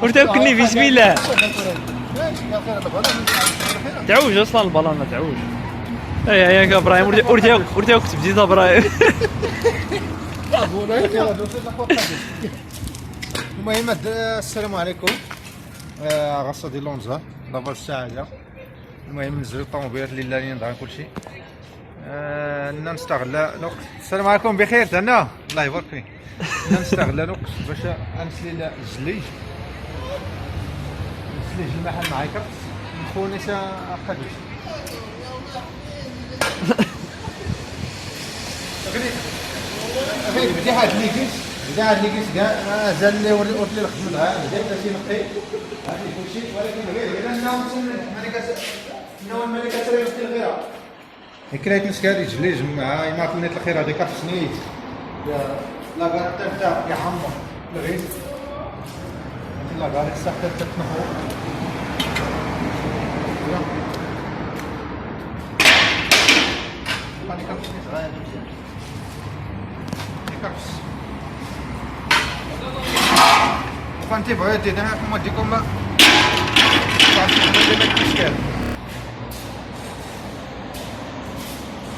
ورتاكلني بسم الله. تعوج اصلا البلانه تعوج. يا ابراهيم ورتاك تبديت ابراهيم. المهم السلام عليكم. غصه ديال لونزا لافاج الساعه. المهم نزلوا الطوموبيلات اللي لين ضاع كلشي. نستغل الوقت. السلام عليكم بخير تانا الله يبارك فيك. نستغل الوقت باش نسلي الجليج المحل معايا كرت خونا قدوش. بدي هاد اللي كاع مازال لي ورث لي الخدمه معاه بديت شي نقي هادي كلشي ولكن غير الملكه تري في الخيره كريت مسكاري جليج مع ماكينه الخيره هذيك تسنيت يا لاكار تاع يا حمر الغيث لاكار الساعه تتنحو هذيك كتسني صغيره مزيان كرفس فانتي بغيتي انا نوديكم واحد المشكل.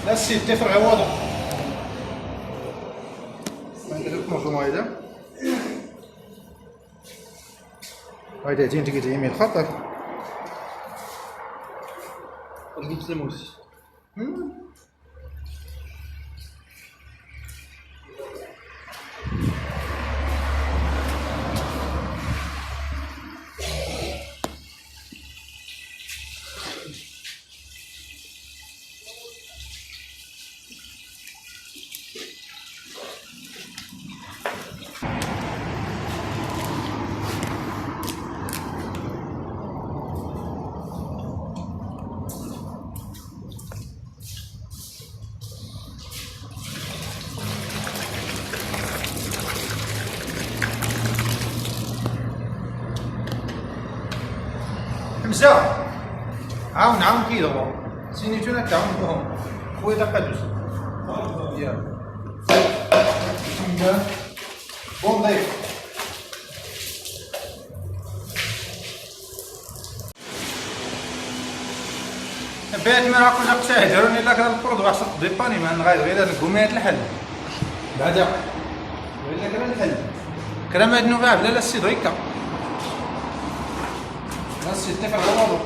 لا السيد تفرع الوضع ندير لكم المنظومه هيدا تين تيجي يمين خطر نجيب سموس حمزة عاون كي دابا سينيتونا تعاون بهم خويا قدوس يلا بون ضيف بيت مراكش نقصه هدروني لك هذا الفرض واحد ديباني ما نغير غير هذا الكوميات الحل بعدا ولا كرا الحل كرا ما دنو فيها بلا السيد هيكا السيد تفعل الوضع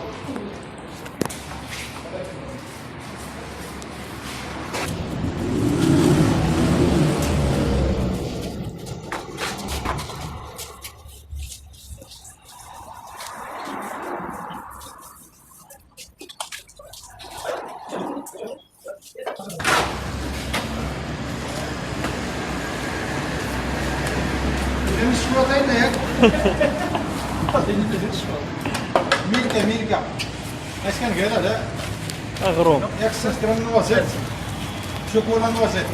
ميركا اش كان غير هذا اغروم ياك سنسترا نوازيت شوكولا نوازيت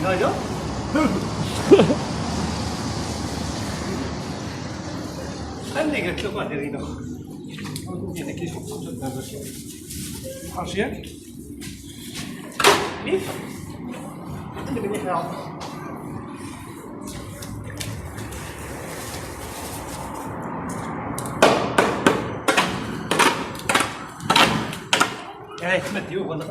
هذا خلني قلت له واحد يريده هنا كيف حاشيك ليف عندك اللي احنا يعني تمد يوم ولا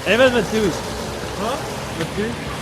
عماد ما تدوز ها؟ ما تدوز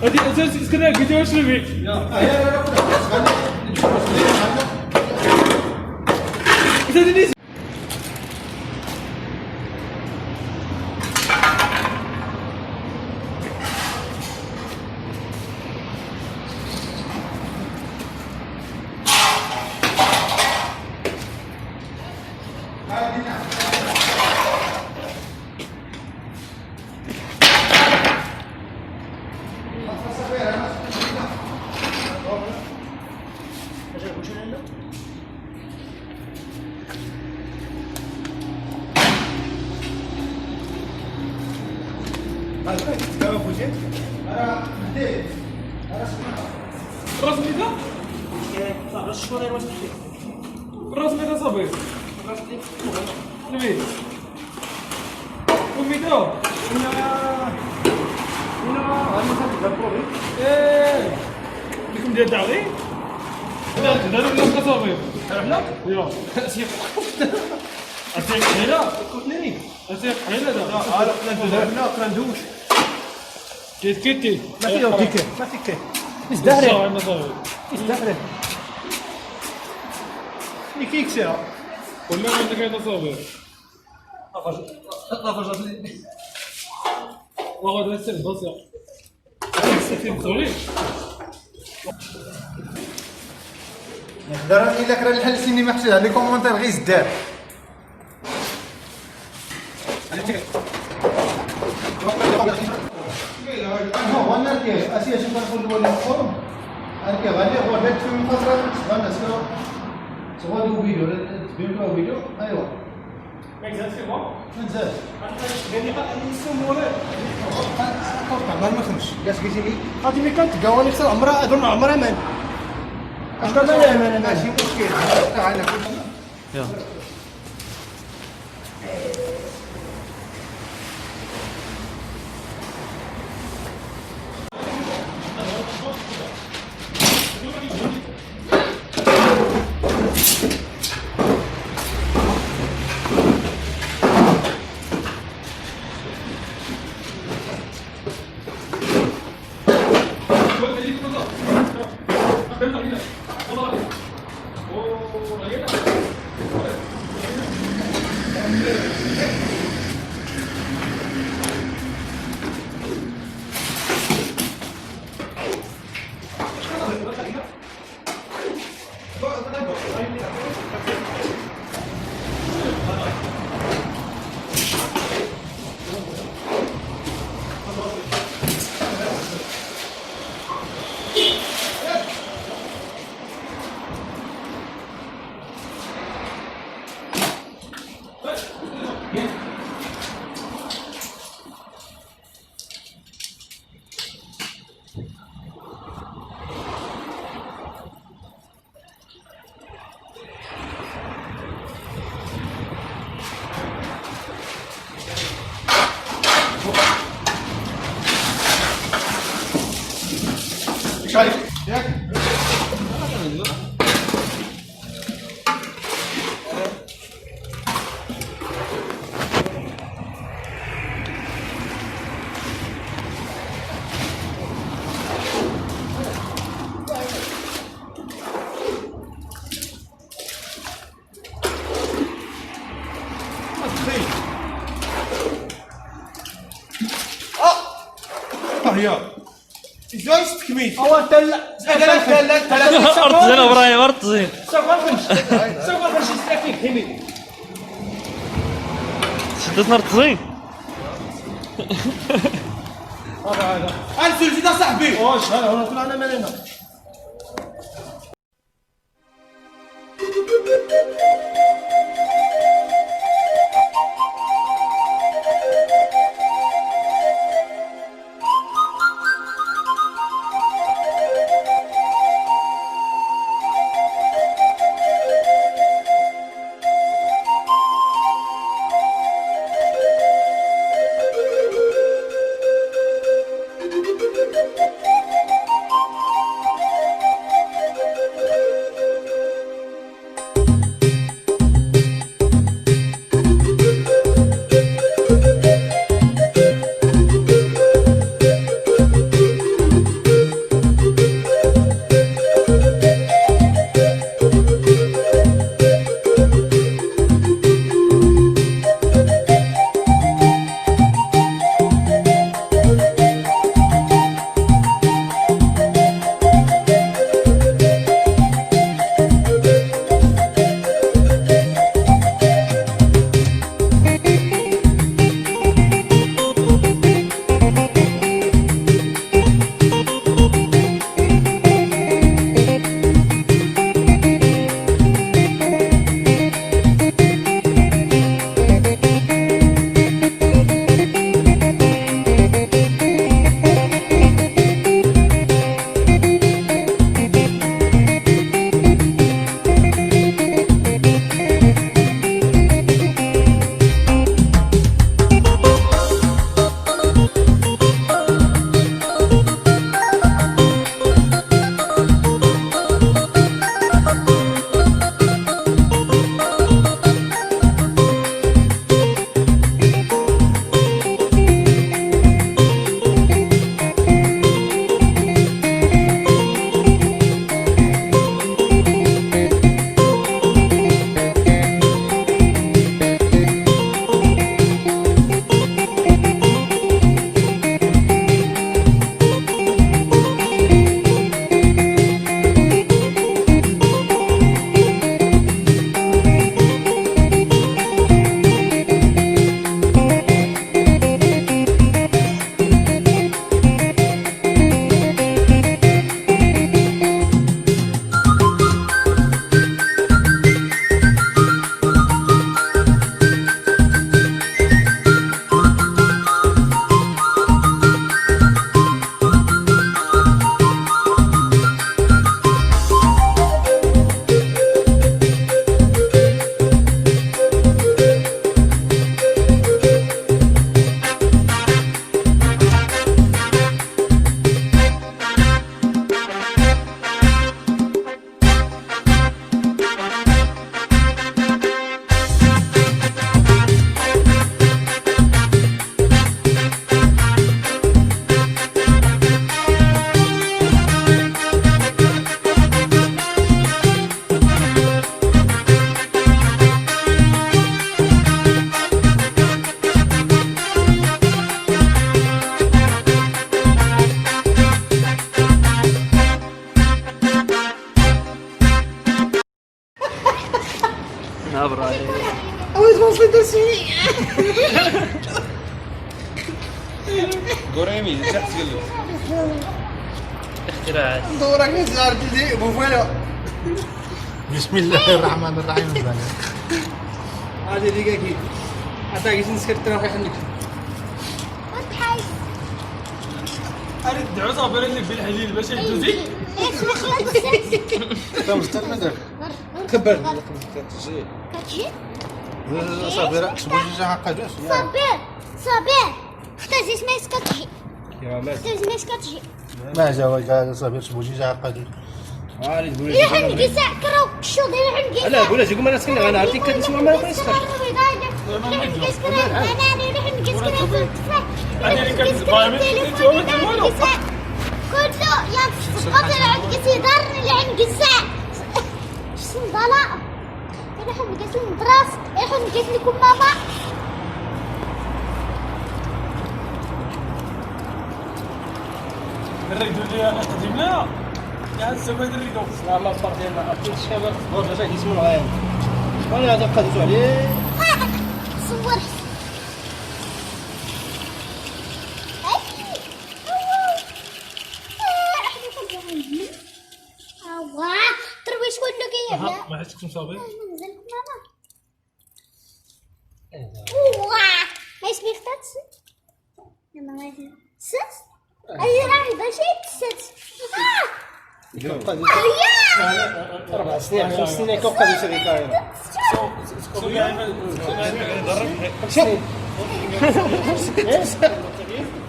هذه اساس كذا فيديو شنو راس ميدا راس شكون غير واش تحكي راس ميدا صبي راس ديك نبي وميدا ايه لكم ديال داغي داروا لنا صبي رحنا يلا اسيق اسيق حيله كوتني اسيق حيله دا رحنا ندوش كيت كيتي ما فيه ديك ما فيه كي ازدهري ازدهري اللي فيك ساعه كلنا عندك هذا صابر طافجت لي وغادي نسير بسيط نسير سوري نقدر الا كرا الحل سيني ما حسيت لي كومونتير غير زدار وانا كيف اسيا شنو كنقول له الفورم انا كيف غادي هو بيت في المخاطره غانا سكو سوا دو فيديو تبيو فيديو ايوا ما يزال في ما نزال قال لي يسمو ولا عمر ما خمش كاش قلتي لي هذه ملي كانت قواني في عمرها اظن عمرها مان اش قال لي انا ماشي مشكل تعال يلا Thank you. هي جويس تكميل هو انت لا ارض زين ابراهيم ارض زين. سوف نمشي حمي شدتنا ارض زين. هذا انا سولتي صاحبي واش انا طلعنا من هنا. ابراهيم عاوز نوصل درسي قريمي تحت قلب اختراعات. دورك نزار جدي بوفالا. بسم الله الرحمن الرحيم. هذه دقيقة حتى قيس نسكت تنافي حنك. أريد عصا بلد في الحليل باش يدوزي. تم استنى كبر. كتجي؟ صابر اكسبوا جوج حقا جوج. صابر حتى زيت مايس كتجي. يا ماس. حتى زيت مايس كتجي. ما جا قال صابر اكسبوا جوج حقا جوج. عارف تقول يا حنقي ساعة كراو كشو داير حنقي. لا قول لها قول انا سكن انا عرفتي كتسمع ما يقيس. كله يا قبل عندك سيدار اللي عندك الساعة شو ضلاء انا حنقيس لكم براس انا حنقيس لكم ماما الريدو اللي قديم لها يا الزباد الريدو لا الله تبارك ديالنا اكيد الشباب برج هذا اسمه الغايم شكون هذا قادتو عليه صور ترويش كله كيبدا ما حسيتكم صابر نزل ماما ايش بيختات يلا ما يجي سس اي راهي باش يتسد 4 سنين 5 سنين كيف قادو يسوي كاينه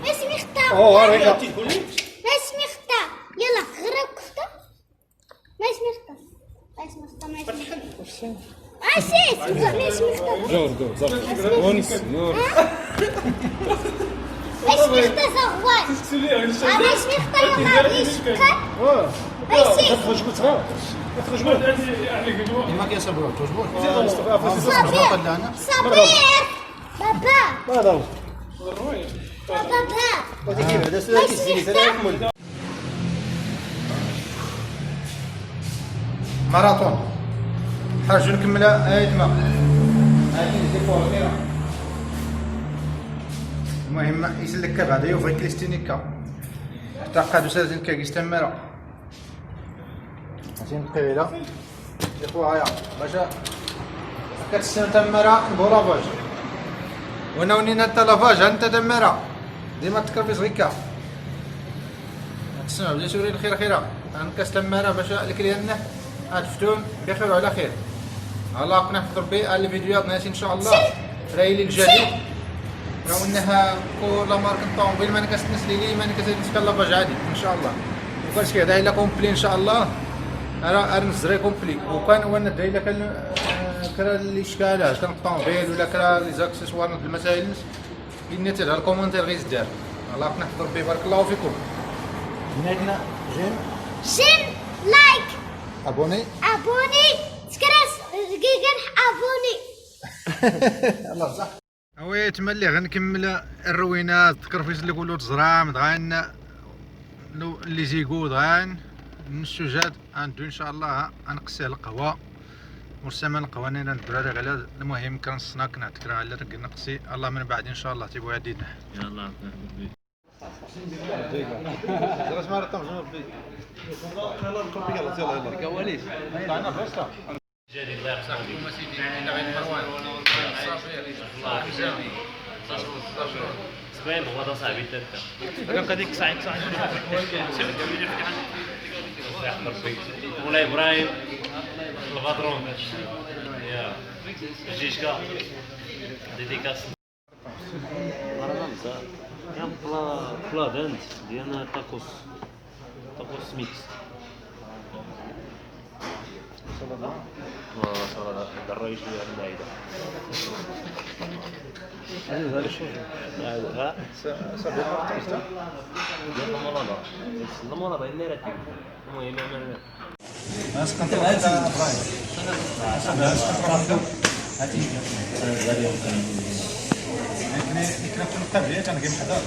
اسمي اختار اسمي اختار يلا غرق اختار ما اسمي اختار ما اسمي اختار ما اسمي عسيت ما اسمي اختار جور ونس اسمي اختار زغوان انا اسمي اختار يلا عيش تخرج بتها تخرج ما كيصبروا توجبوا صبير بابا هذا بابا هذا كيف هذا سؤال كيسيني ثلاث ماراثون حاجه نكملها ايت ما هذه ديفور غير المهم يسلك بعدا يوفي كريستينيكا حتى قادو سازين كاكيس تمارا عشان طويله اخويا باش كتسن تمارا بولافاج وانا ونينا انت لافاج انت تمارا ديما تكرفي صغيكا تسمع بدا سوري الخير خيرا نكاس تمارا باش الكليان فتون بخير وعلى خير الله قنا في ربي الفيديوهات ناسي ان شاء الله رايلي الجديد راه انها كل مارك طوموبيل ما نكاس لي ما نكاس لافاج عادي ان شاء الله وكاش كيهدا الا كومبلي ان شاء الله راه نزري كومبلي وكان وانا دايره كان كرا اللي اشكالات كان الطوموبيل ولا كرا لي زاكسيسوار د المسائل اللي تاع الكومونتير غيزدار الله يقنا في ربي بارك الله فيكم بناتنا جيم لايك ابوني سكراس جيجن ابوني الله صح اوي تملي غنكمل الروينات التكرفيس اللي يقولوا تزرام دغان اللي زيقو دغان السجاد غندو ان شاء الله غنقسيه القهوه مرسما القوانين الدراري على المهم كان السناك نعتكر على رك نقسي الله من بعد ان شاء الله تيبو عدينا يلا زرس ما رطم جنوب بي يلا نكون بي يلا يلا كواليس طلعنا فيستا جادي الله يحفظك حكومه سيدي الى غير مروان الله يحفظك سبين هو صاحبي انت كان قديك ساعه مولاي ابراهيم الباترون يا جيشكا ديديكاس يا بلا دانت ديالنا تاكوس ميكس صراحه الرئيس ديال المائده هذا الشيء هذا صافي مرتبطه ديال المرضى المرضى اللي راتب المهم انا ناس كنت هاتي هاتي كنا في القبليه كان كيما حدا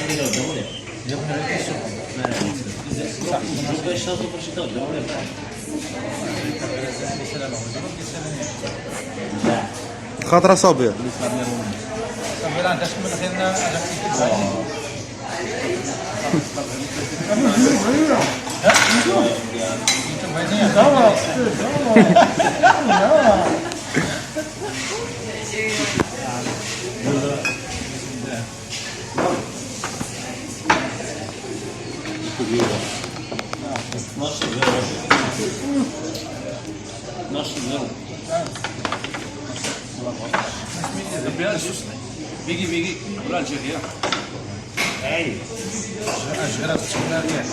عندي لو دوري يبقى لك السوق ما باش تصل باش تدور خاطر صابر صابر عندك من خيرنا بيجي ولا الجزائر اي الجزائر